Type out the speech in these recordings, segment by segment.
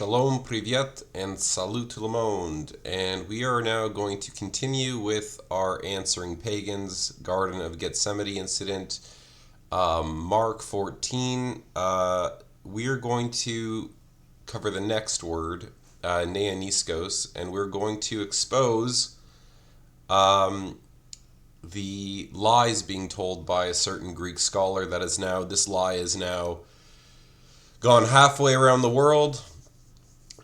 Shalom, privyet, and salut tout le monde. And we are now going to continue with our Answering Pagans, Garden of Gethsemane incident, Mark 14. We are going to cover the next word, Neaniskos, and we're going to expose the lies being told by a certain Greek scholar this lie is now gone halfway around the world.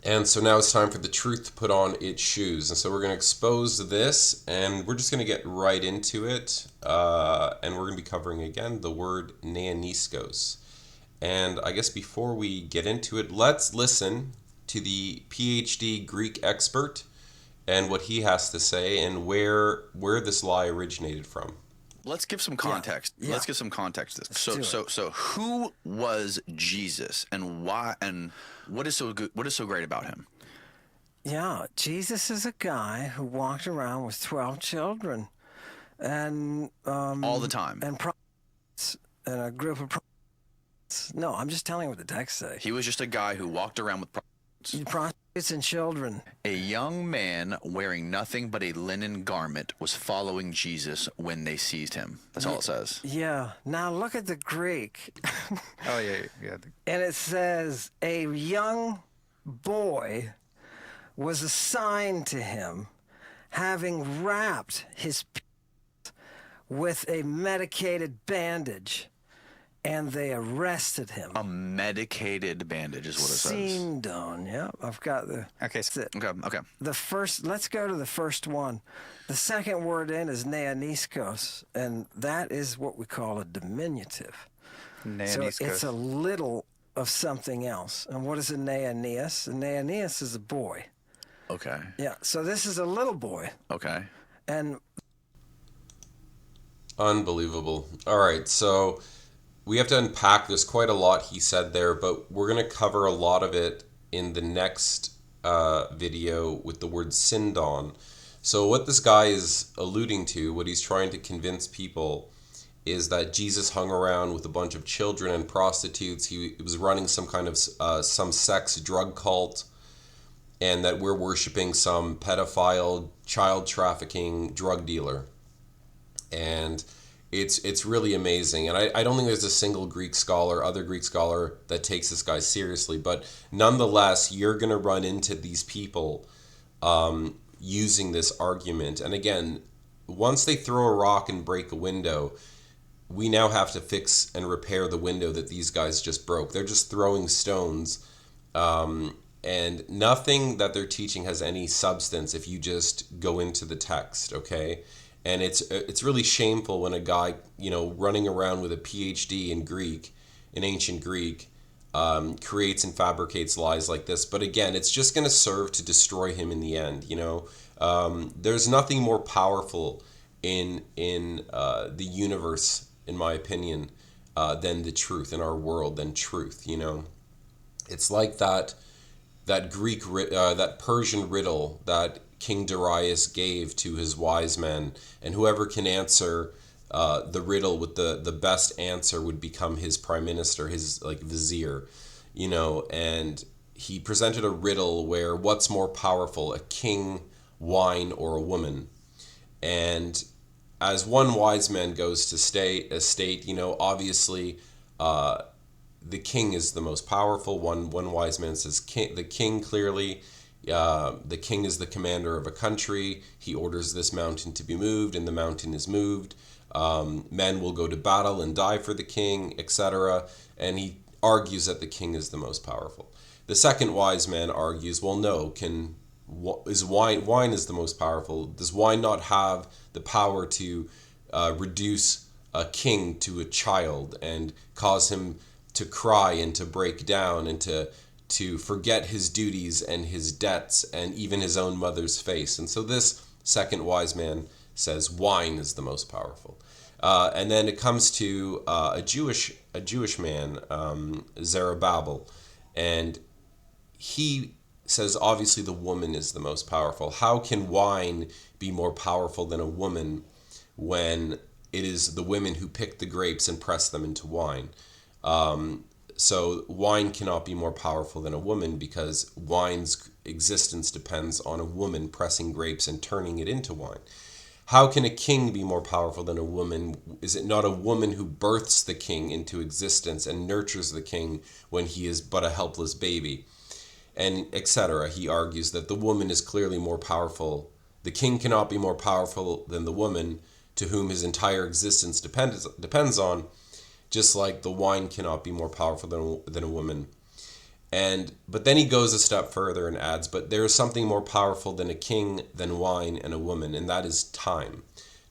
And so now it's time for the truth to put on its shoes. And so we're going to expose this, and we're just going to get right into it. And we're going to be covering, again, the word Neaniskos. And I guess before we get into it, let's listen to the PhD Greek expert and what he has to say and where this lie originated from. Let's give some context. Yeah. Let's give some context to this. So who was Jesus, and why, and what is so good? What is so great about him? Yeah, Jesus is a guy who walked around with 12 children, and All the time. and prophets, and a group of prophets. No, I'm just telling you what the text says. He was just a guy who walked around with Prophets and children. a young man wearing nothing but a linen garment was following Jesus when they seized him. That's all it says. Yeah. Now look at the Greek, Oh, yeah. and it says a young boy was assigned to him, having wrapped his penis with a medicated bandage, and they arrested him. A medicated bandage is what it says. Sindon, yeah, I've got the. Okay. That's it. Okay. The first, let's go to the first one. The second word in is Neaniskos, and that is what we call a diminutive. So Neaniskos. it's a little of something else. And what is a Neanias? A Neanias is a boy. Okay. Yeah, so this is a little boy. Okay. And Unbelievable. All right, so we have to unpack. There's quite a lot he said there, but we're going to cover a lot of it in the next video with the word sindon. So what this guy is alluding to, what he's trying to convince people, is that Jesus hung around with a bunch of children and prostitutes. He was running some kind of some sex drug cult, and that we're worshiping some pedophile, child trafficking drug dealer. And it's really amazing. And I don't think there's a single other Greek scholar that takes this guy seriously. But nonetheless, you're going to run into these people using this argument. And again, once they throw a rock and break a window, we now have to fix and repair the window that these guys just broke. They're just throwing stones. And nothing that they're teaching has any substance if you just go into the text, okay? And it's really shameful when a guy, running around with a PhD in ancient Greek, creates and fabricates lies like this. But again, it's just going to serve to destroy him in the end. There's nothing more powerful in the universe, in my opinion, than the truth in our world, than truth. It's like that Persian riddle that King Darius gave to his wise men, and whoever can answer the riddle with the best answer would become his prime minister, his vizier, and he presented a riddle where what's more powerful, a king, wine, or a woman? And as one wise man goes to state, obviously the king is the most powerful. One wise man says the king clearly. The king is the commander of a country. He orders this mountain to be moved, and the mountain is moved. Men will go to battle and die for the king, etc. And he argues that the king is the most powerful. The second wise man argues, well, no, wine is the most powerful. Does wine not have the power to reduce a king to a child and cause him to cry and to break down and to forget his duties and his debts and even his own mother's face? And so this second wise man says wine is the most powerful. And then it comes to a Jewish man, Zerubbabel, and he says obviously the woman is the most powerful. How can wine be more powerful than a woman when it is the women who pick the grapes and press them into wine? so wine cannot be more powerful than a woman because wine's existence depends on a woman pressing grapes and turning it into wine. How can a king be more powerful than a woman? Is it not a woman who births the king into existence and nurtures the king when he is but a helpless baby? And etc. He argues that the woman is clearly more powerful. The king cannot be more powerful than the woman to whom his entire existence depends on, just like the wine cannot be more powerful than a woman. But then he goes a step further and adds, but there is something more powerful than a king, than wine, and a woman, and that is time.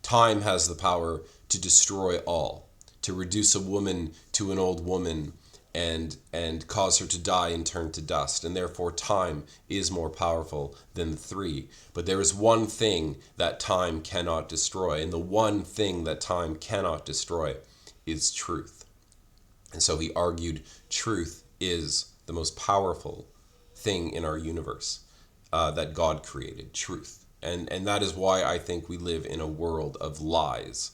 Time has the power to destroy all, to reduce a woman to an old woman and cause her to die and turn to dust. And therefore time is more powerful than the three. But there is one thing that time cannot destroy, and the one thing that time cannot destroy is truth. And so he argued truth is the most powerful thing in our universe that God created, truth. And that is why I think we live in a world of lies.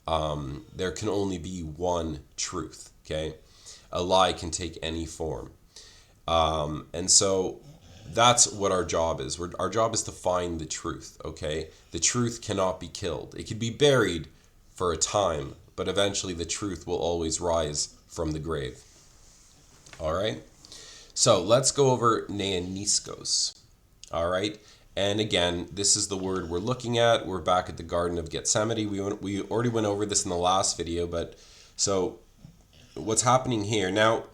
There can only be one truth, okay? A lie can take any form. And so that's what our job is. Our job is to find the truth, okay? The truth cannot be killed. It can be buried for a time, but eventually the truth will always rise from the grave. All right? So let's go over Neaniskos. All right? And again, this is the word we're looking at. We're back at the Garden of Gethsemane. We already went over this in the last video, but so what's happening here now,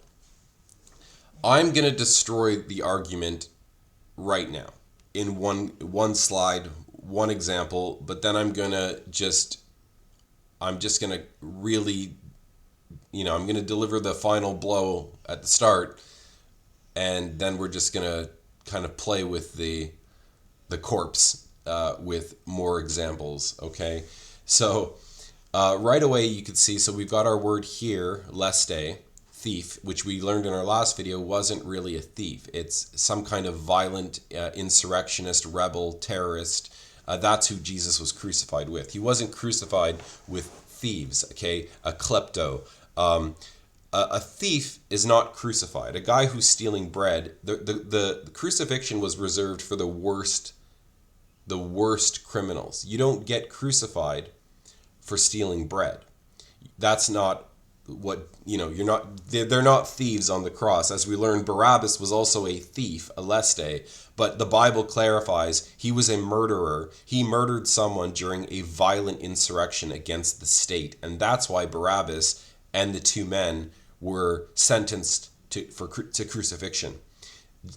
I'm going to destroy the argument right now in one slide, one example, but then I'm just going to really, I'm going to deliver the final blow at the start, and then we're just going to kind of play with the corpse with more examples, okay? So right away you could see, so we've got our word here, leste, thief, which we learned in our last video wasn't really a thief. It's some kind of violent insurrectionist, rebel, terrorist. That's who Jesus was crucified with. He wasn't crucified with thieves, okay? A klepto. A thief is not crucified. A guy who's stealing bread, the crucifixion was reserved for the worst criminals. You don't get crucified for stealing bread. That's not what, they're not thieves on the cross. As we learned, Barabbas was also a thief, a leste, but the Bible clarifies he was a murderer. He murdered someone during a violent insurrection against the state, and that's why Barabbas and the two men were sentenced to crucifixion.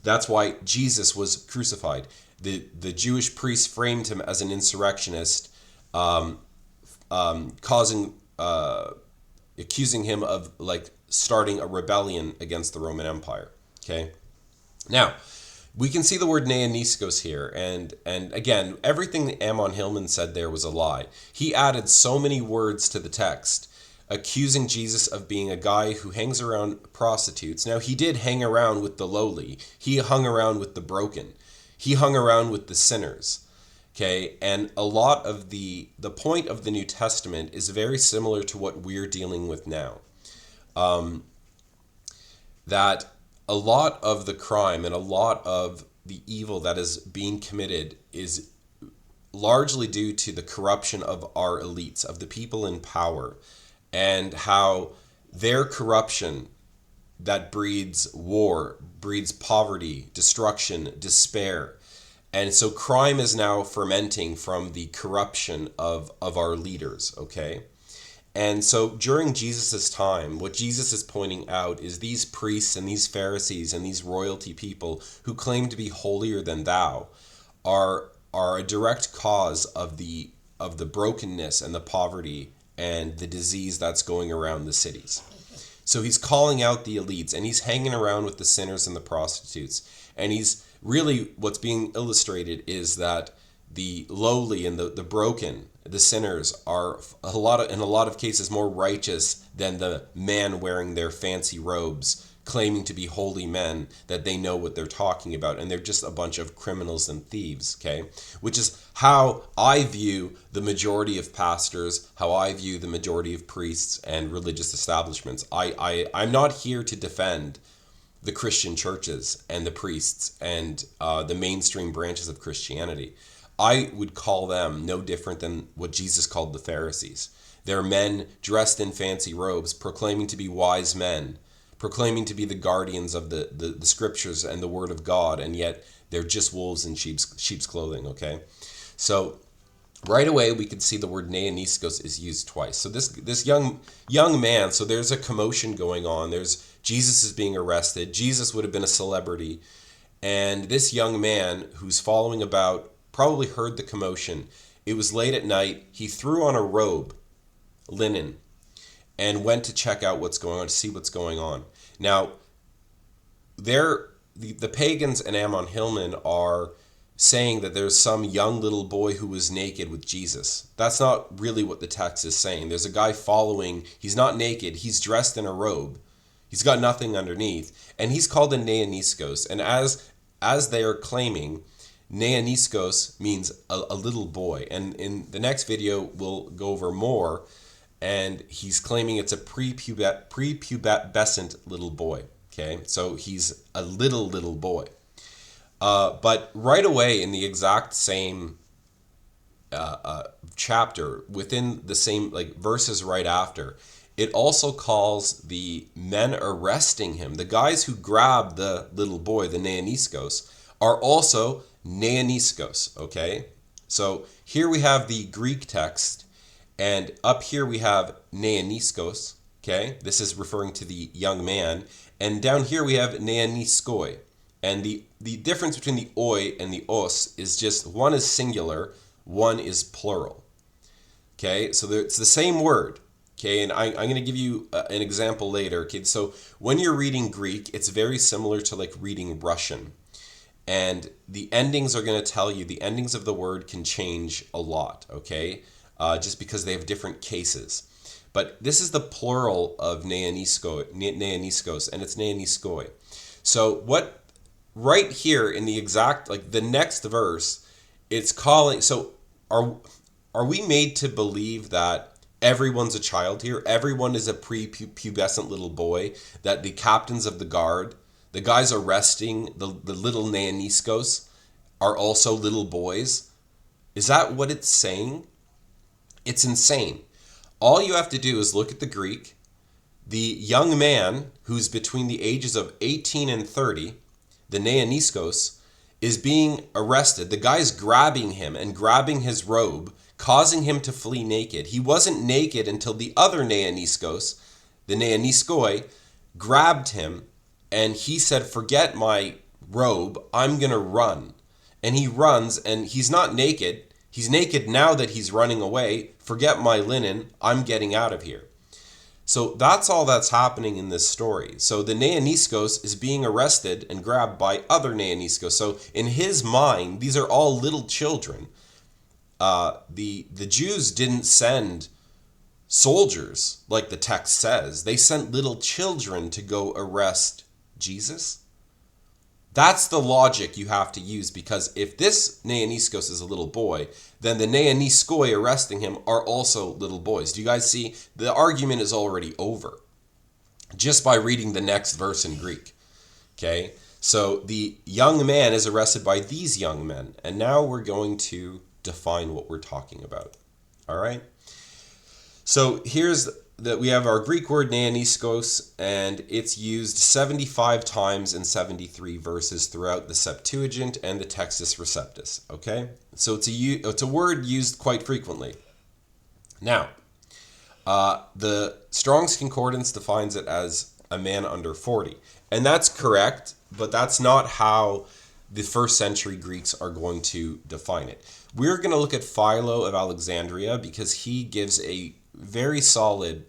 That's why Jesus was crucified. The Jewish priests framed him as an insurrectionist, accusing him of starting a rebellion against the Roman Empire. Okay, now we can see the word Neaniskos here, and again, everything that Ammon Hillman said there was a lie. He added so many words to the text, accusing Jesus of being a guy who hangs around prostitutes. Now, he did hang around with the lowly. He hung around with the broken. He hung around with the sinners. Okay, and a lot of the point of the New Testament is very similar to what we're dealing with now. That a lot of the crime and a lot of the evil that is being committed is largely due to the corruption of our elites, of the people in power, and how their corruption that breeds war, breeds poverty, destruction, despair. And so crime is now fermenting from the corruption of our leaders, okay? And so during Jesus' time, what Jesus is pointing out is these priests and these Pharisees and these royalty people who claim to be holier than thou are a direct cause of the brokenness and the poverty and the disease that's going around the cities. So he's calling out the elites, and he's hanging around with the sinners and the prostitutes. And he's really, what's being illustrated is that the lowly and the broken, the sinners, are in a lot of cases more righteous than the man wearing their fancy robes, claiming to be holy men, that they know what they're talking about, and they're just a bunch of criminals and thieves, okay? Which is how I view the majority of pastors, how I view the majority of priests and religious establishments. I'm not here to defend the Christian churches and the priests and the mainstream branches of Christianity. I would call them no different than what Jesus called the Pharisees. They're men dressed in fancy robes, proclaiming to be wise men, proclaiming to be the guardians of the scriptures and the word of God, and yet they're just wolves in sheep's clothing, okay? So right away we can see the word Neaniskos is used twice. So this young man, so there's a commotion going on. Jesus is being arrested. Jesus would have been a celebrity. And this young man who's following about probably heard the commotion. It was late at night. He threw on a robe, linen, and went to check out what's going on, to see what's going on. Now, the pagans and Ammon Hillman are saying that there's some young little boy who was naked with Jesus. That's not really what the text is saying. There's a guy following. He's not naked. He's dressed in a robe. He's got nothing underneath. And he's called a Neaniskos. And as they are claiming, Neaniskos means a little boy. And in the next video, we'll go over more. And he's claiming it's a prepubescent little boy. Okay, so he's a little boy. But right away in the exact same chapter, within the same verses right after, it also calls the men arresting him, the guys who grabbed the little boy, the Neaniskos, are also Neaniskos. Okay, so here we have the Greek text. And up here we have Neaniskos, okay? This is referring to the young man. And down here we have Neaniskoi. And the difference between the oi and the os is just one is singular, one is plural. Okay, so it's the same word. Okay, and I'm going to give you an example later. Okay, so when you're reading Greek, it's very similar to reading Russian. And the endings are going to tell you, the endings of the word can change a lot, okay? Just because they have different cases. But this is the plural of Neaniskos, and it's Neaniskoi. So what, right here in the exact, the next verse, it's calling, so are we made to believe that everyone's a child here? Everyone is a prepubescent little boy, that the captains of the guard, the guys arresting the little Neaniskos are also little boys? Is that what it's saying? It's insane. All you have to do is look at the Greek. The young man who's between the ages of 18 and 30, the Neaniskos, is being arrested. The guy's grabbing him and grabbing his robe, causing him to flee naked. He wasn't naked until the other Neaniskos, the Neaniskoi, grabbed him, and he said, "Forget my robe, I'm going to run." And he runs, and he's not naked. He's naked now that he's running away. "Forget my linen, I'm getting out of here." So that's all that's happening in this story. So the Neaniskos is being arrested and grabbed by other Neaniskos. So in his mind, these are all little children. The Jews didn't send soldiers like the text says. They sent little children to go arrest Jesus. That's the logic you have to use, because if this Neaniskos is a little boy, then the Neaniskoi arresting him are also little boys. Do you guys see? The argument is already over just by reading the next verse in Greek. Okay? So the young man is arrested by these young men. And now we're going to define what we're talking about. All right? So here's that we have our Greek word Neaniskos, and it's used 75 times in 73 verses throughout the Septuagint and the Textus Receptus, okay? So it's a word used quite frequently. Now, the Strong's Concordance defines it as a man under 40, and that's correct, but that's not how the first century Greeks are going to define it. We're going to look at Philo of Alexandria because he gives a very solid,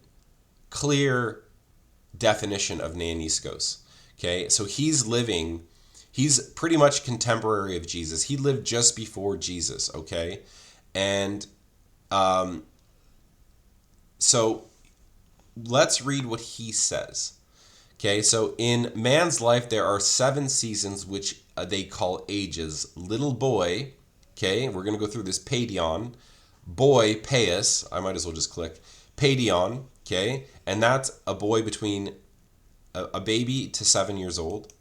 clear definition of Neaniskos. Okay, so he's pretty much contemporary of Jesus. He lived just before Jesus, okay? And so let's read what he says. Okay, so in man's life, there are 7 seasons which they call ages. Little boy, okay, we're going to go through this. Paidion. Boy, Pais, I might as well just click. Paidion, okay, and that's a boy between a baby to 7 years old.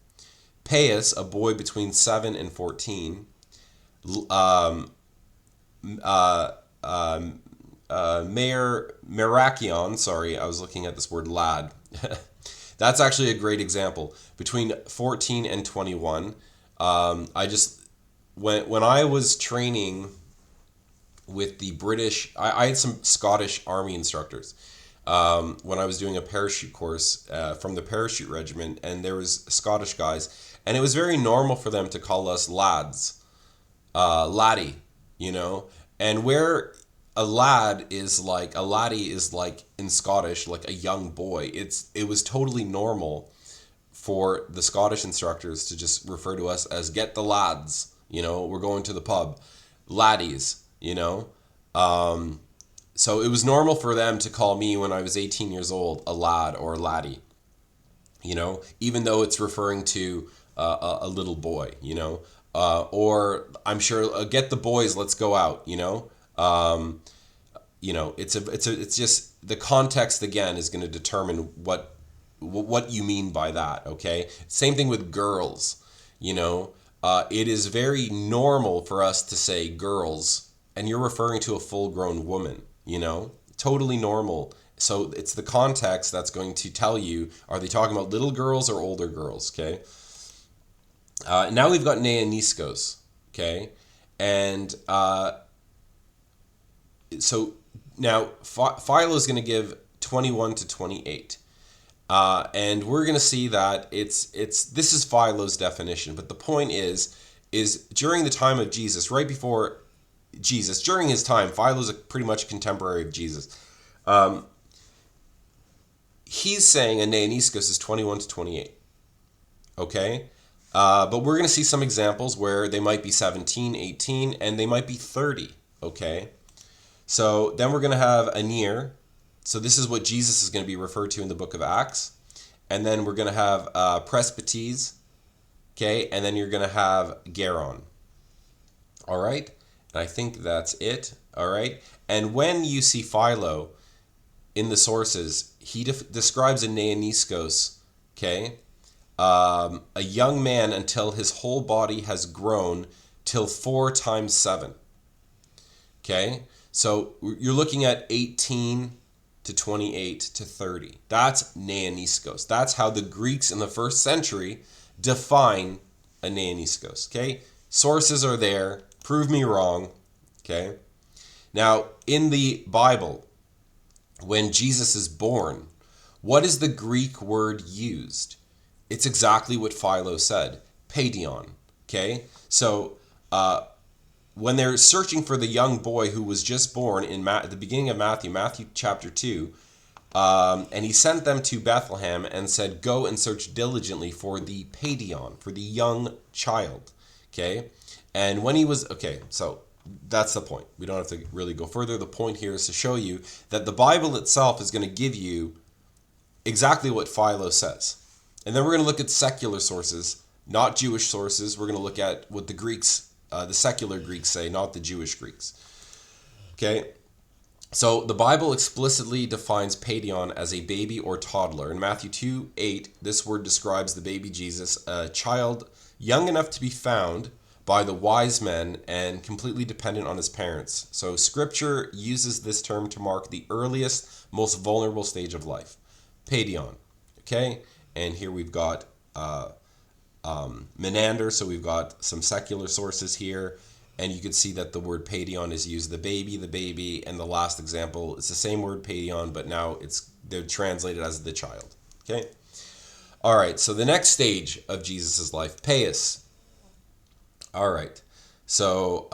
Pais, a boy between 7 and 14. Merakion, sorry, I was looking at this word lad. That's actually a great example. Between 14 and 21. When I was training with the British, I had some Scottish Army instructors when I was doing a parachute course from the parachute regiment, and there was Scottish guys, and it was very normal for them to call us lads, laddie, you know, and where a laddie is like in Scottish, like a young boy. It was totally normal for the Scottish instructors to just refer to us as get the lads, you know, we're going to the pub, laddies, you know. So it was normal for them to call me when I was 18 years old a lad or a laddie, you know, even though it's referring to a little boy, you know, or I'm sure get the boys, let's go out, you know. You know, it's just the context again is going to determine what you mean by that. Okay, same thing with girls. You know, it is very normal for us to say girls, and you're referring to a full-grown woman. You know, totally normal. So it's the context that's going to tell you, are they talking about little girls or older girls? Okay. Now we've got Neaniskos. Okay, and so now Philo is going to give 21 to 28. And we're going to see that this is Philo's definition, but the point is during the time of Jesus, right before Jesus, during his time, Philo's pretty much a contemporary of Jesus. He's saying a Neaniskos is 21 to 28. Okay? But we're going to see some examples where they might be 17, 18, and they might be 30. Okay? So then we're going to have Aner. So this is what Jesus is going to be referred to in the book of Acts. And then we're going to have Presbytes. Okay? And then you're going to have Geron. All right? And I think that's it. All right? And when you see Philo in the sources, he describes a Neaniskos, okay? A young man until his whole body has grown till 4 times 7. Okay? So you're looking at 18 to 28 to 30. That's Neaniskos. That's how the Greeks in the first century define a Neaniskos. Okay? Sources are there. Prove me wrong. Okay? Now, in the Bible, when Jesus is born, what is the Greek word used? It's exactly what Philo said. Paidion. Okay? So, when they're searching for the young boy who was just born at the beginning of Matthew chapter 2, and he sent them to Bethlehem and said, go and search diligently for the Paidion, for the young child. Okay? And when he was, okay, so that's the point. We don't have to really go further. The point here is to show you that the Bible itself is going to give you exactly what Philo says. And then we're going to look at secular sources, not Jewish sources. We're going to look at what the Greeks, the secular Greeks say, not the Jewish Greeks. Okay? So the Bible explicitly defines Paidion as a baby or toddler. In Matthew 2:8, this word describes the baby Jesus, a child young enough to be found by the wise men and completely dependent on his parents. So Scripture uses this term to mark the earliest, most vulnerable stage of life. Paidion. Okay? And here we've got Menander, so we've got some secular sources here, and you can see that the word Paidion is used, the baby, and the last example, it's the same word Paidion, but now they're translated as the child. Okay? All right, so the next stage of Jesus' life, Pais. All right, so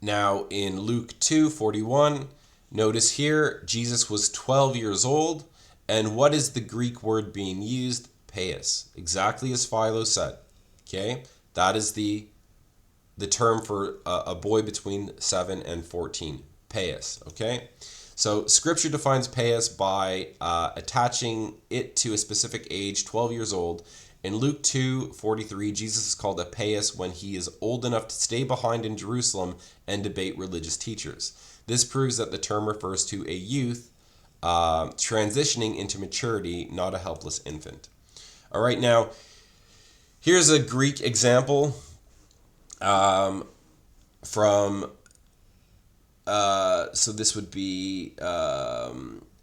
now in Luke 2:41, notice here, Jesus was 12 years old, and what is the Greek word being used? Pais, exactly as Philo said. Okay, that is the term for a boy between 7 and 14. Pais. Okay, So Scripture defines Pais by attaching it to a specific age, 12 years old. In Luke 2:43, Jesus is called a Pais when he is old enough to stay behind in Jerusalem and debate religious teachers. This proves that the term refers to a youth transitioning into maturity, not a helpless infant. All right, now, here's a Greek example from, so this would be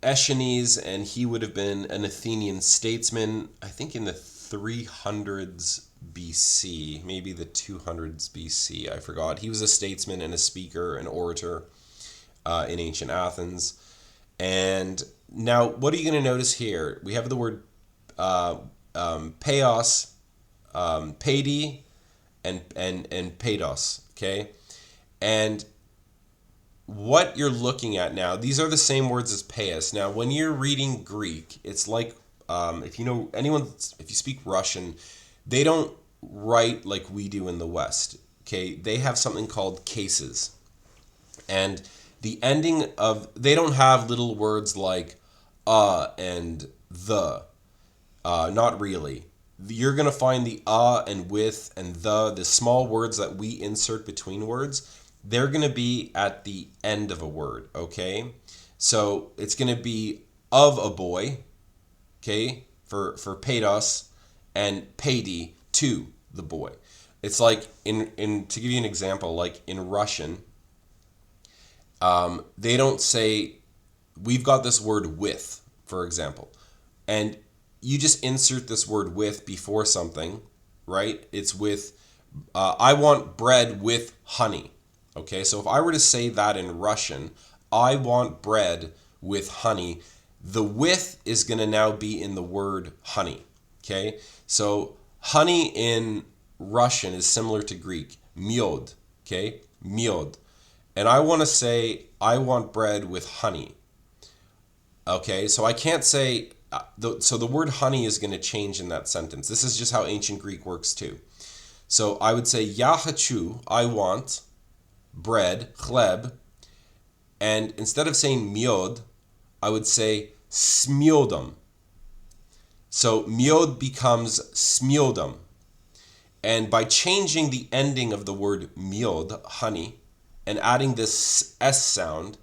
Aeschines, and he would have been an Athenian statesman, I think in the 300s BC, maybe the 200s BC, I forgot. He was a statesman and a speaker, an orator in ancient Athens. And now, what are you going to notice here? We have the word Paios, Paidi, and Paidos, okay? And what you're looking at now, these are the same words as Pais. Now, when you're reading Greek, it's like, if you know anyone, if you speak Russian, they don't write like we do in the West, okay? They have something called cases. And the ending of, they don't have little words like and the, not really. You're going to find the and with and the small words that we insert between words, they're going to be at the end of a word, okay? So it's going to be of a boy, okay, for Paidos, and Paidi, to the boy. It's like, in to give you an example, like in Russian, they don't say, we've got this word with, for example, and you just insert this word with before something, right? It's with, I want bread with honey. Okay, so if I were to say that in Russian, I want bread with honey, the with is going to now be in the word honey. Okay, so honey in Russian is similar to Greek, miod. Okay, miod. And I want to say, I want bread with honey. Okay, so I can't say, so the word honey is going to change in that sentence. This is just how ancient Greek works too. So I would say, ya hachu, I want bread, chleb, and instead of saying miod, I would say smiodom. So miod becomes smiodom. And by changing the ending of the word miod, honey, and adding this S sound,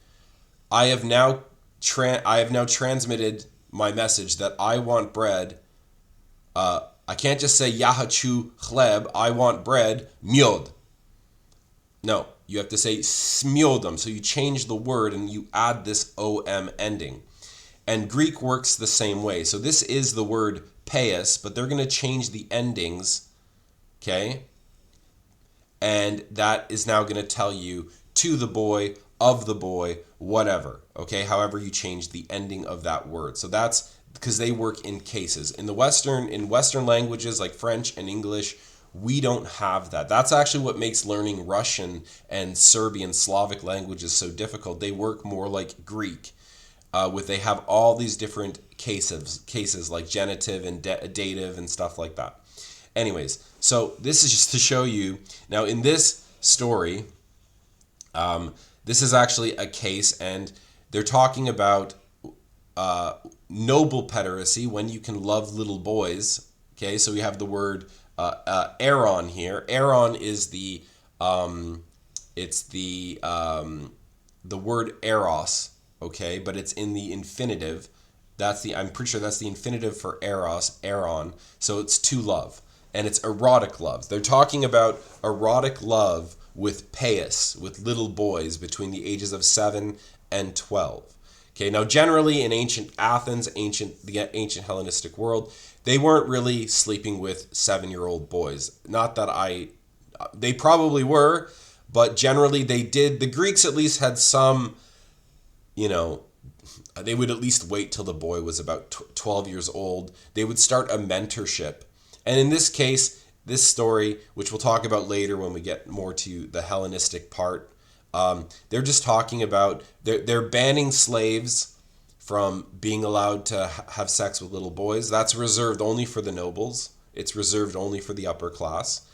I have now transmitted my message that I want bread. I can't just say yahachu chleb, I want bread, miod. No, you have to say smiodom. So you change the word and you add this om ending. And Greek works the same way. So this is the word pais, but they're going to change the endings, okay? And that is now going to tell you to the boy, of the boy, whatever, okay? However you change the ending of that word. So that's because they work in cases. In Western languages like French and English, we don't have that. That's actually what makes learning Russian and Serbian, Slavic languages so difficult. They work more like Greek, they have all these different cases like genitive and dative and stuff like that. Anyways, so this is just to show you. Now in this story, this is actually a case, and they're talking about noble pederasty, when you can love little boys. Okay, so we have the word Aaron here. Aaron is the word eros, okay, but it's in the infinitive. I'm pretty sure that's the infinitive for eros, Aaron. So it's to love, and it's erotic love. They're talking about erotic love with pais, with little boys between the ages of 7 and 12. Okay, now generally in ancient Athens, the ancient Hellenistic world, they weren't really sleeping with 7-year-old boys. Not that they probably were, but generally they did. The Greeks at least had some, they would at least wait till the boy was about 12 years old. They would start a mentorship. And in this case, this story, which we'll talk about later when we get more to the Hellenistic part, they're just talking about, they're banning slaves from being allowed to have sex with little boys. That's reserved only for the nobles. It's reserved only for the upper class.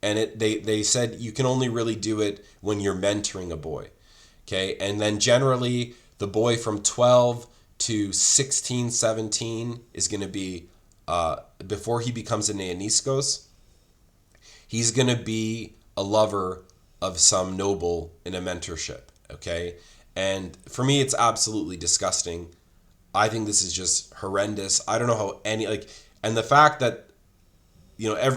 And they said you can only really do it when you're mentoring a boy. Okay, and then generally The boy from 12 to 16, 17 is going to be, before he becomes a Neaniskos, he's going to be a lover of some noble in a mentorship, okay? And for me, it's absolutely disgusting. I think this is just horrendous. I don't know how and the fact that,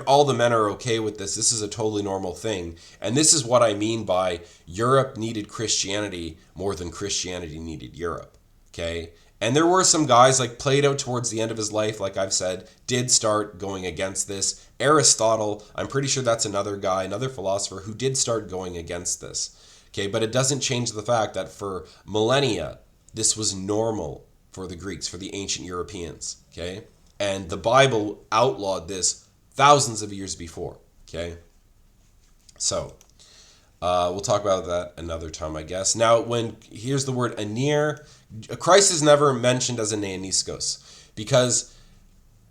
all the men are okay with this is a totally normal thing. And this is what I mean by Europe needed Christianity more than Christianity needed Europe, okay? And there were some guys like Plato towards the end of his life, like I've said, did start going against this. Aristotle, I'm pretty sure that's another guy, another philosopher who did start going against this, okay? But it doesn't change the fact that for millennia, this was normal for the Greeks, for the ancient Europeans, okay? And the Bible outlawed this thousands of years before, okay? So, we'll talk about that another time, I guess. Now, here's the word Aner. Christ is never mentioned as a Neaniskos because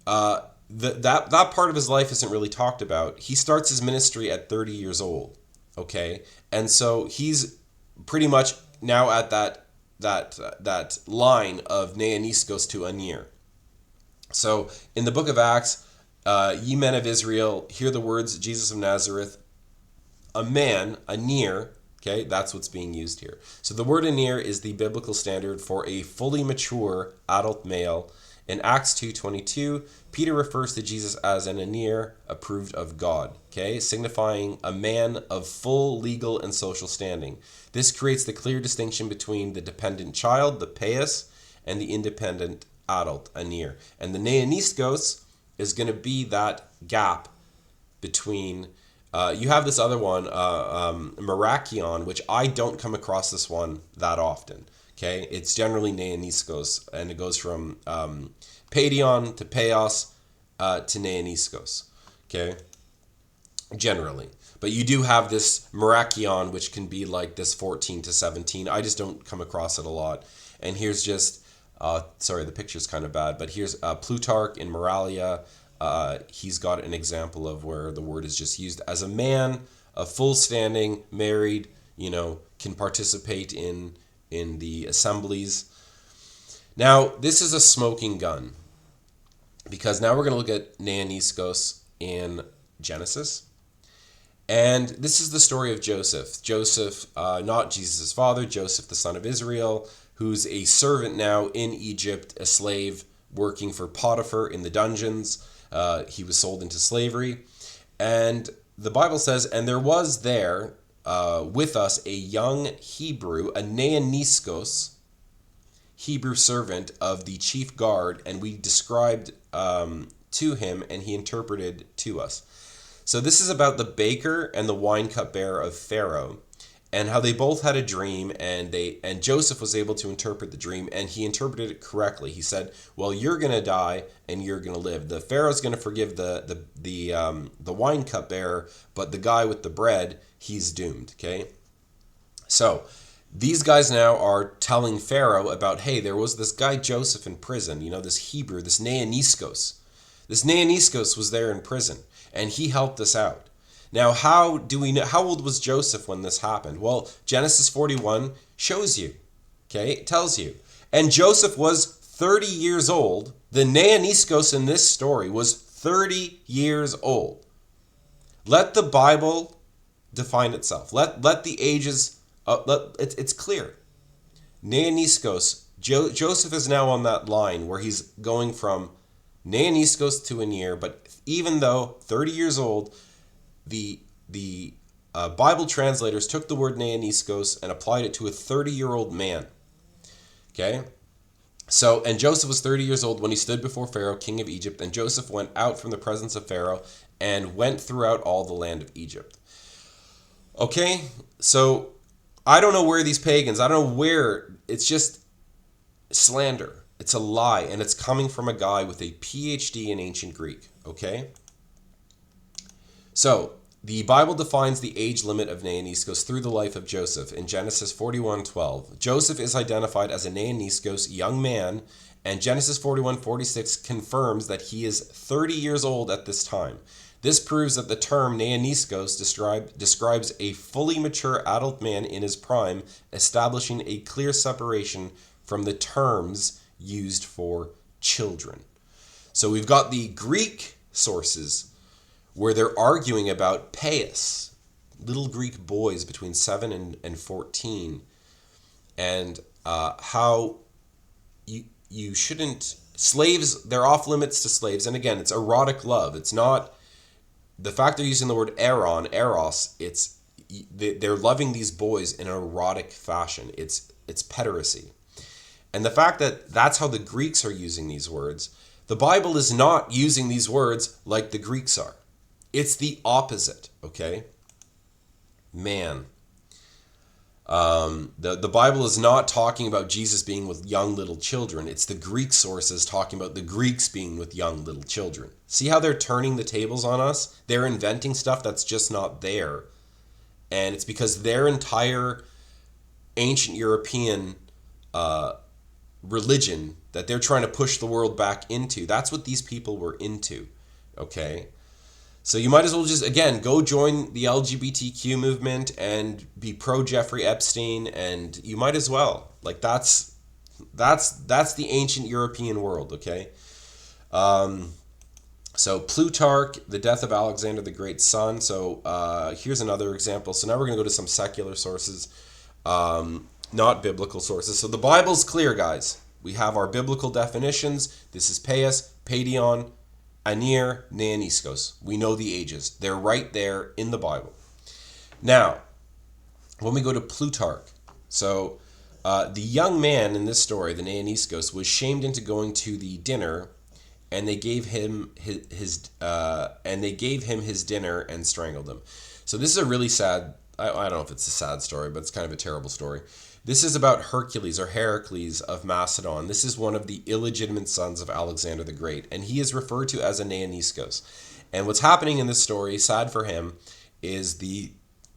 that part of his life isn't really talked about. He starts his ministry at 30 years old, okay? And so he's pretty much now at that line of Neaniskos to Aner. So in the book of Acts, ye men of Israel, hear the words, Jesus of Nazareth, a man, Aner, okay, that's what's being used here. So the word Aner is the biblical standard for a fully mature adult male. In Acts 2:22, Peter refers to Jesus as an Aner, approved of God, okay, signifying a man of full legal and social standing. This creates the clear distinction between the dependent child, the Pais, and the independent adult, Aner. And the Neaniskos is going to be that gap between, you have this other one, Merakion, which I don't come across this one that often, okay? It's generally Neaniskos, and it goes from Paidion to Pais to Neaniskos, okay? Generally. But you do have this Merakion, which can be like this 14 to 17. I just don't come across it a lot. And here's just, sorry, the picture's kind of bad, but here's Plutarch in Moralia. He's got an example of where the word is just used as a man, a full standing, married, can participate in the assemblies. Now, this is a smoking gun, because now we're going to look at Neaniskos in Genesis. And this is the story of Joseph. Joseph, not Jesus' father, Joseph, the son of Israel, who's a servant now in Egypt, a slave working for Potiphar in the dungeons. He was sold into slavery. And the Bible says, and there was there with us a young Hebrew, a Neaniskos, Hebrew servant of the chief guard, and we described to him, and he interpreted to us. So this is about the baker and the wine cupbearer of Pharaoh, and how they both had a dream, and Joseph was able to interpret the dream, and he interpreted it correctly. He said, well, you're going to die and you're going to live. The Pharaoh's going to forgive the wine cupbearer, but the guy with the bread, he's doomed, okay? So these guys now are telling Pharaoh about, hey, there was this guy Joseph in prison, this Hebrew, this Neaniskos. This Neaniskos was there in prison, and he helped us out. Now, how do we know? How old was Joseph when this happened? Well, Genesis 41 shows you, okay? It tells you. And Joseph was 30 years old. The Neaniskos in this story was 30 years old. Let the Bible define itself. Let the ages, it's clear. Neaniskos, Joseph is now on that line where he's going from Neaniskos to Aner, but even though 30 years old, the Bible translators took the word Neaniskos and applied it to a 30-year-old man. Okay? So, and Joseph was 30 years old when he stood before Pharaoh, king of Egypt, and Joseph went out from the presence of Pharaoh and went throughout all the land of Egypt. Okay? So, I don't know where these pagans, I don't know where, it's just slander. It's a lie, and it's coming from a guy with a PhD in ancient Greek. Okay? So, the Bible defines the age limit of Neaniskos through the life of Joseph in Genesis 41:12. Joseph is identified as a Neaniskos young man, and Genesis 41:46 confirms that he is 30 years old at this time. This proves that the term Neaniskos describes a fully mature adult man in his prime, establishing a clear separation from the terms used for children. So we've got the Greek sources where they're arguing about Pais, little Greek boys between 7 and 14, and how you shouldn't... Slaves, they're off limits to slaves. And again, it's erotic love. It's not... The fact they're using the word eros, they're loving these boys in an erotic fashion. It's pederasty. And the fact that that's how the Greeks are using these words, the Bible is not using these words like the Greeks are. It's the opposite, okay? Man. The Bible is not talking about Jesus being with young little children. It's the Greek sources talking about the Greeks being with young little children. See how they're turning the tables on us? They're inventing stuff that's just not there. And it's because their entire ancient European religion that they're trying to push the world back into, that's what these people were into, okay? So you might as well just, again, go join the LGBTQ movement and be pro Jeffrey Epstein, and you might as well. Like, that's the ancient European world, okay? So Plutarch, the death of Alexander the Great's son. So here's another example. So now we're going to go to some secular sources, not biblical sources. So the Bible's clear, guys. We have our biblical definitions. This is Pais, Paidion, Aner, Neaniskos. We know the ages. They're right there in the Bible. Now, when we go to Plutarch, so the young man in this story, the Neaniskos, was shamed into going to the dinner, and they gave him his dinner and strangled him. So this is a really sad. I don't know if it's a sad story, but it's kind of a terrible story. This is about Hercules, or Heracles of Macedon. This is one of the illegitimate sons of Alexander the Great, and he is referred to as a Neaniskos. And what's happening in this story, sad for him, is the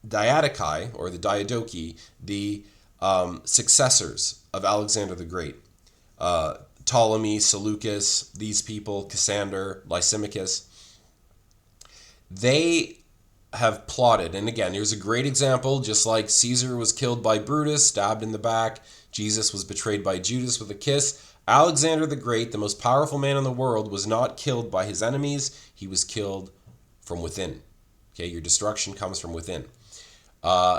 Diadochi, or the Diadochi, the successors of Alexander the Great. Ptolemy, Seleucus, these people, Cassander, Lysimachus, they have plotted. And again, here's a great example. Just like Caesar was killed by Brutus, stabbed in the back, Jesus was betrayed by Judas with a kiss, Alexander the Great, the most powerful man in the world, was not killed by his enemies. He was killed from within. Okay, your destruction comes from within.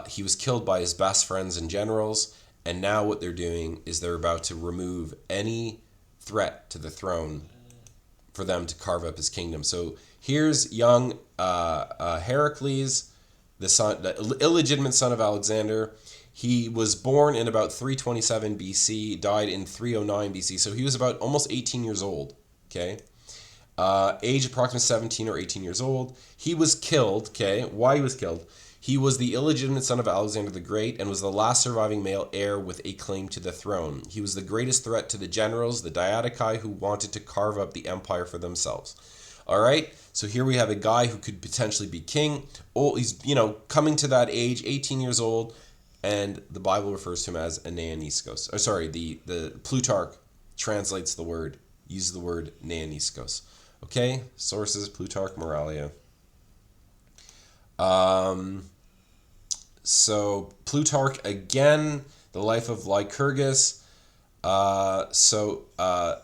He was killed by his best friends and generals, and now what they're doing is they're about to remove any threat to the throne for them to carve up his kingdom. So here's young Heracles, the illegitimate son of Alexander. He was born in about 327 BC, died in 309 BC. So he was about almost 18 years old, okay? Age approximately 17 or 18 years old. He was killed, okay? Why he was killed? He was the illegitimate son of Alexander the Great and was the last surviving male heir with a claim to the throne. He was the greatest threat to the generals, the Diadochi, who wanted to carve up the empire for themselves. All right, so here we have a guy who could potentially be king. Oh, he's, coming to that age, 18 years old, and the Bible refers to him as a Neaniskos. Oh, sorry, the Plutarch translates the word, uses the word Neaniskos. Okay, sources, Plutarch, Moralia. So Plutarch, again, the life of Lycurgus.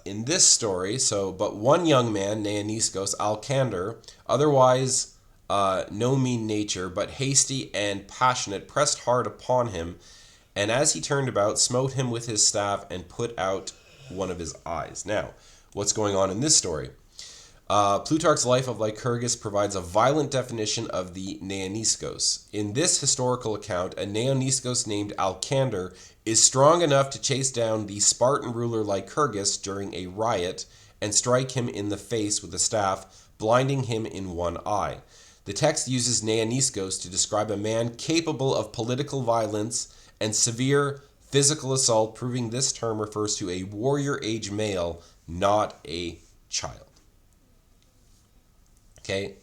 In this story, but one young man, Neaniskos, Alcander, otherwise no mean nature, but hasty and passionate, pressed hard upon him, and as he turned about, smote him with his staff and put out one of his eyes. Now, what's going on in this story? Plutarch's Life of Lycurgus provides a violent definition of the Neaniskos. In this historical account, a Neaniskos named Alcander is strong enough to chase down the Spartan ruler Lycurgus during a riot and strike him in the face with a staff, blinding him in one eye. The text uses Neaniskos to describe a man capable of political violence and severe physical assault, proving this term refers to a warrior-age male, not a child. Okay,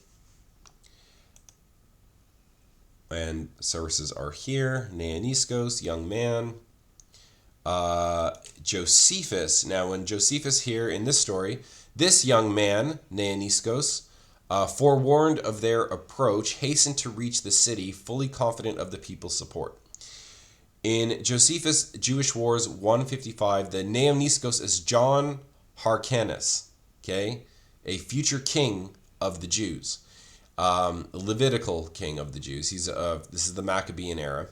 and sources are here. Neaniskos, young man. Josephus. Now, when Josephus here in this story, this young man, Neaniskos, forewarned of their approach, hastened to reach the city, fully confident of the people's support. In Josephus' Jewish Wars 155, the Neaniskos is John Hyrcanus, okay, a future king of the Jews, Levitical king of the Jews. This is the Maccabean era.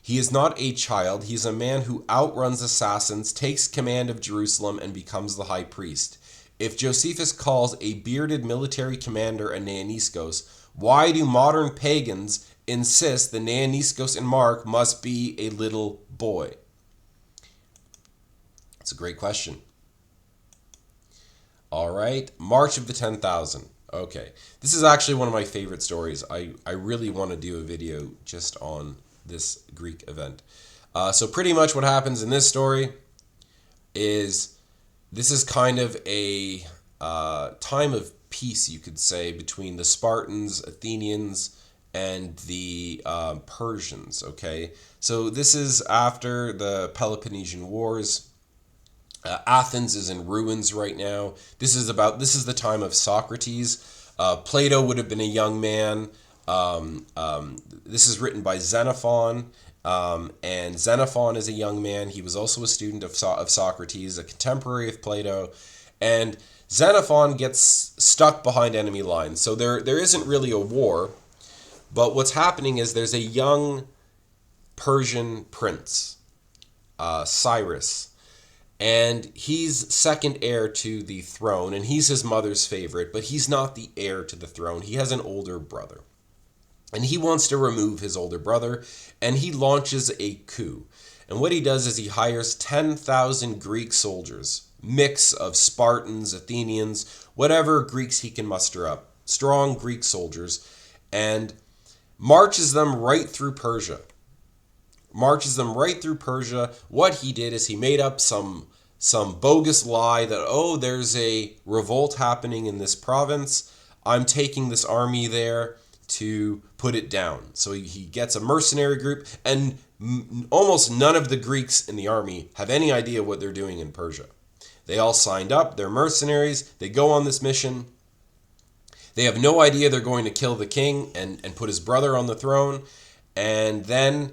He is not a child. He is a man who outruns assassins, takes command of Jerusalem, and becomes the high priest. If Josephus calls a bearded military commander a Neaniskos, why do modern pagans insist the Neaniskos in Mark must be a little boy? It's a great question. All right, March of the 10,000. Okay, this is actually one of my favorite stories. I really want to do a video just on this Greek event. So pretty much what happens in this story is this is kind of a time of peace, you could say, between the Spartans, Athenians, and the Persians, okay? So this is after the Peloponnesian Wars. Athens is in ruins right now. This is the time of Socrates. Plato would have been a young man. This is written by Xenophon, and Xenophon is a young man. He was also a student of Socrates, a contemporary of Plato, and Xenophon gets stuck behind enemy lines. So there isn't really a war, but what's happening is there's a young Persian prince, Cyrus, and he's second heir to the throne, and he's his mother's favorite, but he's not the heir to the throne. He has an older brother. And he wants to remove his older brother, and he launches a coup. And what he does is he hires 10,000 Greek soldiers, mix of Spartans, Athenians, whatever Greeks he can muster up, strong Greek soldiers, and marches them right through Persia. What he did is he made up some bogus lie that, there's a revolt happening in this province. I'm taking this army there to put it down. So he gets a mercenary group, and almost none of the Greeks in the army have any idea what they're doing in Persia. They all signed up. They're mercenaries. They go on this mission. They have no idea they're going to kill the king and put his brother on the throne. And then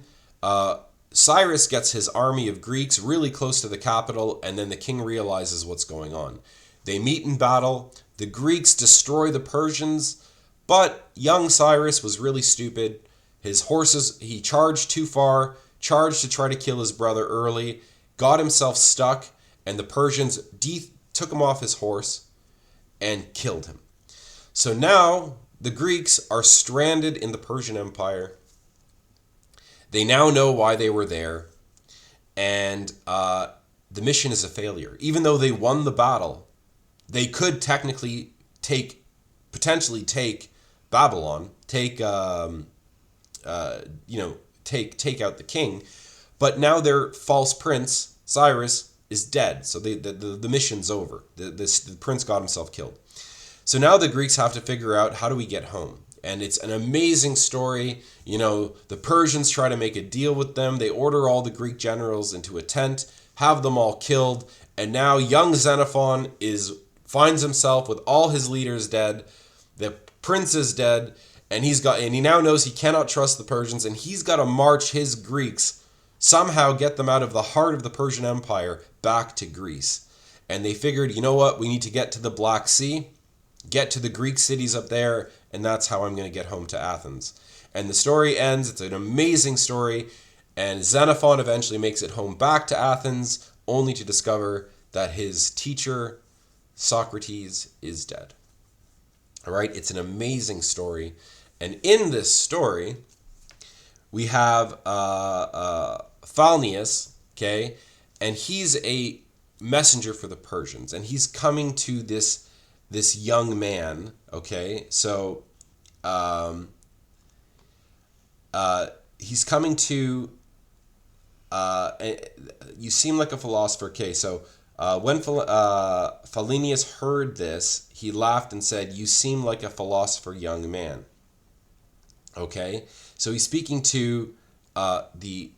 Cyrus gets his army of Greeks really close to the capital, and then the king realizes what's going on. They meet in battle. The Greeks destroy the Persians, but young Cyrus was really stupid. His horses, he charged too far, charged to try to kill his brother early, got himself stuck, and the Persians took him off his horse and killed him. So now the Greeks are stranded in the Persian Empire. They now know why they were there, and the mission is a failure. Even though they won the battle, they could technically potentially take Babylon, take out the king, but now their false prince Cyrus is dead, so the mission's over. The prince got himself killed. So now the Greeks have to figure out, how do we get home? And it's an amazing story. The Persians try to make a deal with them. They order all the Greek generals into a tent, have them all killed, and now young Xenophon finds himself with all his leaders dead. The prince is dead, and he now knows he cannot trust the Persians, and he's got to march his Greeks, somehow get them out of the heart of the Persian Empire back to Greece. And they figured, you know what, we need to get to the Black Sea, get to the Greek cities up there, and that's how I'm going to get home to Athens. And the story ends. It's an amazing story, and Xenophon eventually makes it home back to Athens, only to discover that his teacher, Socrates, is dead. All right, it's an amazing story. And in this story, we have Pausanias, okay, and he's a messenger for the Persians, and he's coming to this young man, okay? So he's coming to, you seem like a philosopher, okay? So when Pausanias heard this, he laughed and said, "You seem like a philosopher, young man." Okay? So he's speaking to the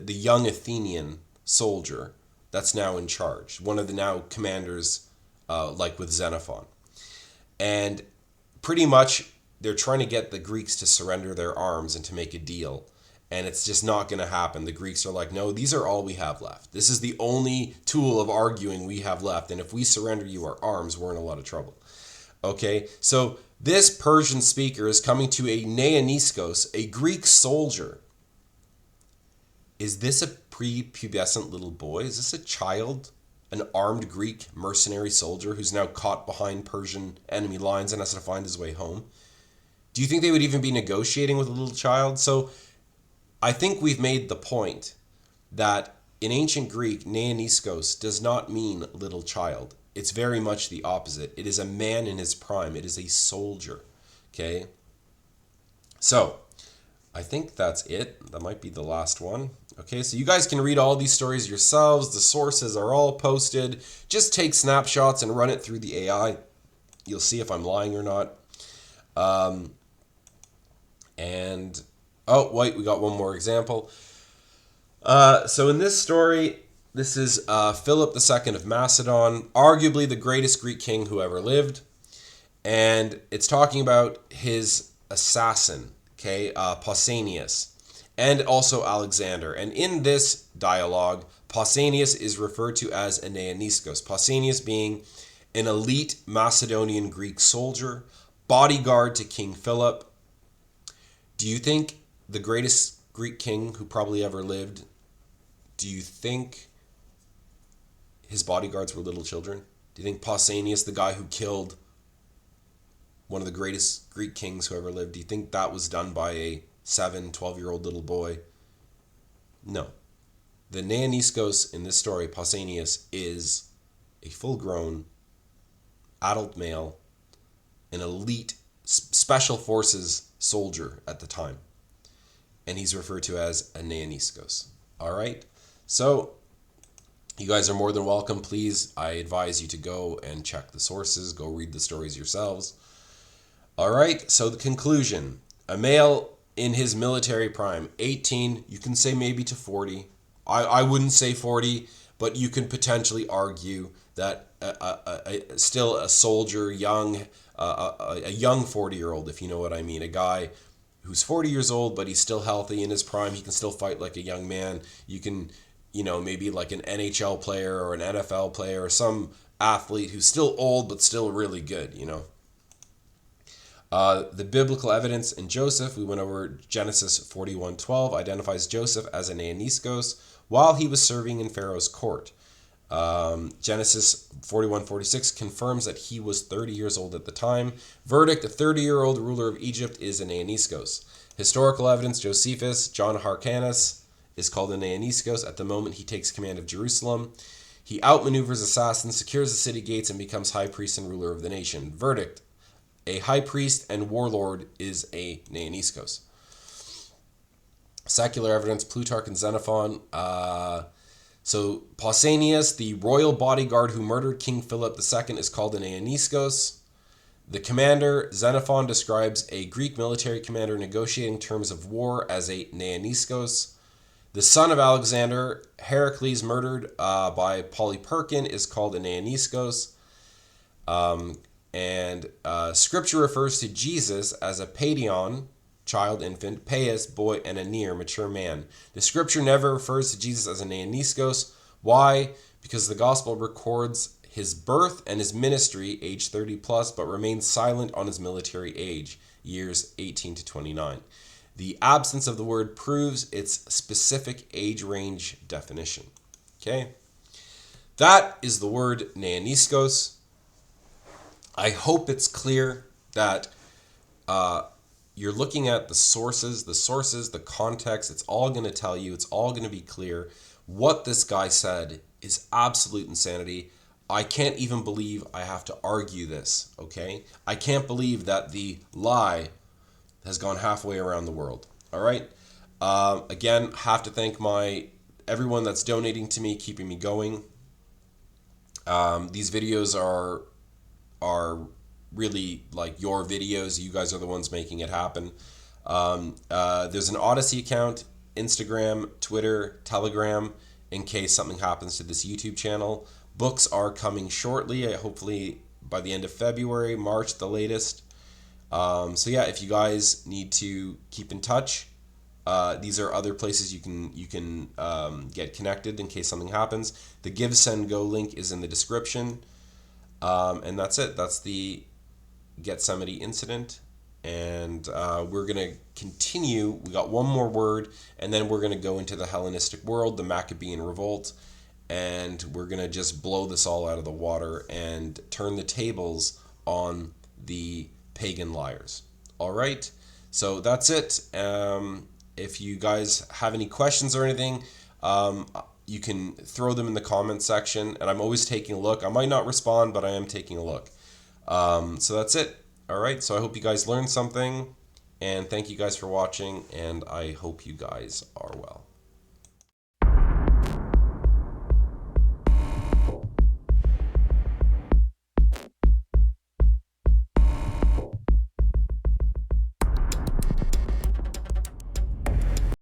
young Athenian soldier that's now in charge, one of the now commanders, like with Xenophon. And pretty much they're trying to get the Greeks to surrender their arms and to make a deal. And it's just not going to happen. The Greeks are like, no, these are all we have left. This is the only tool of arguing we have left. And if we surrender you our arms, we're in a lot of trouble. Okay, so this Persian speaker is coming to a Neaniskos, a Greek soldier. Is this a prepubescent little boy? Is this a child? An armed Greek mercenary soldier who's now caught behind Persian enemy lines and has to find his way home? Do you think they would even be negotiating with a little child? So I think we've made the point that in ancient Greek, Neaniskos does not mean little child. It's very much the opposite. It is a man in his prime. It is a soldier. Okay? So, I think that's it. That might be the last one. Okay, so you guys can read all these stories yourselves. The sources are all posted. Just take snapshots and run it through the AI. You'll see if I'm lying or not. Oh, wait, we got one more example. So in this story, this is Philip II of Macedon, arguably the greatest Greek king who ever lived. And it's talking about his assassin, okay, Pausanias, and also Alexander. And in this dialogue, Pausanias is referred to as a Neaniskos. Pausanias being an elite Macedonian Greek soldier, bodyguard to King Philip. Do you think the greatest Greek king who probably ever lived, do you think his bodyguards were little children? Do you think Pausanias, the guy who killed one of the greatest Greek kings who ever lived, do you think that was done by a 7, 12-year-old little boy? No. The Neaniskos in this story, Pausanias, is a full-grown adult male, an elite special forces soldier at the time. And he's referred to as a Neaniskos. All right? So, you guys are more than welcome. Please, I advise you to go and check the sources. Go read the stories yourselves. All right? So, the conclusion. A male in his military prime, 18, you can say maybe to 40. I wouldn't say 40, but you can potentially argue that still a soldier, young, a young 40-year-old, if you know what I mean. A guy who's 40 years old, but he's still healthy in his prime. He can still fight like a young man. You can, maybe like an NHL player or an NFL player or some athlete who's still old, but still really good, The biblical evidence in Joseph, we went over Genesis 41:12, identifies Joseph as a Neaniskos while he was serving in Pharaoh's court. Genesis 41:46 confirms that he was 30 years old at the time. Verdict, a 30-year-old ruler of Egypt is a Neaniskos. Historical evidence, Josephus, John Hyrcanus is called a Neaniskos at the moment he takes command of Jerusalem. He outmaneuvers assassins, secures the city gates, and becomes high priest and ruler of the nation. Verdict, a high priest and warlord is a Neaniskos. Secular evidence, Plutarch and Xenophon. So Pausanias, the royal bodyguard who murdered King Philip II, is called a Neaniskos. The commander, Xenophon, describes a Greek military commander negotiating terms of war as a Neaniskos. The son of Alexander, Heracles, murdered by Polyperchon, is called a Neaniskos. Scripture refers to Jesus as a Paidion, child, infant, Pais, boy, and Aner, mature man. The scripture never refers to Jesus as a Neaniskos. Why? Because the gospel records his birth and his ministry, age 30 plus, but remains silent on his military age, years 18 to 29. The absence of the word proves its specific age range definition. Okay? That is the word Neaniskos. I hope it's clear that you're looking at the sources, the context. It's all going to tell you. It's all going to be clear. What this guy said is absolute insanity. I can't even believe I have to argue this, okay? I can't believe that the lie has gone halfway around the world, all right? Again, have to thank everyone that's donating to me, keeping me going. These videos are really like your videos. You guys are the ones making it happen. There's an Odysee account, Instagram, Twitter, Telegram, in case something happens to this YouTube channel. Books are coming shortly, hopefully by the end of February, March the latest. So yeah, if you guys need to keep in touch, these are other places you can get connected in case something happens. The Give, Send, Go link is in the description. And that's it. That's the Gethsemane incident. And we're going to continue. We got one more word, and then we're going to go into the Hellenistic world, the Maccabean revolt, and we're going to just blow this all out of the water and turn the tables on the pagan liars. All right? So that's it. If you guys have any questions or anything, you can throw them in the comments section, and I'm always taking a look. I might not respond, but I am taking a look. So that's it. All right, so I hope you guys learned something, and thank you guys for watching, and I hope you guys are well.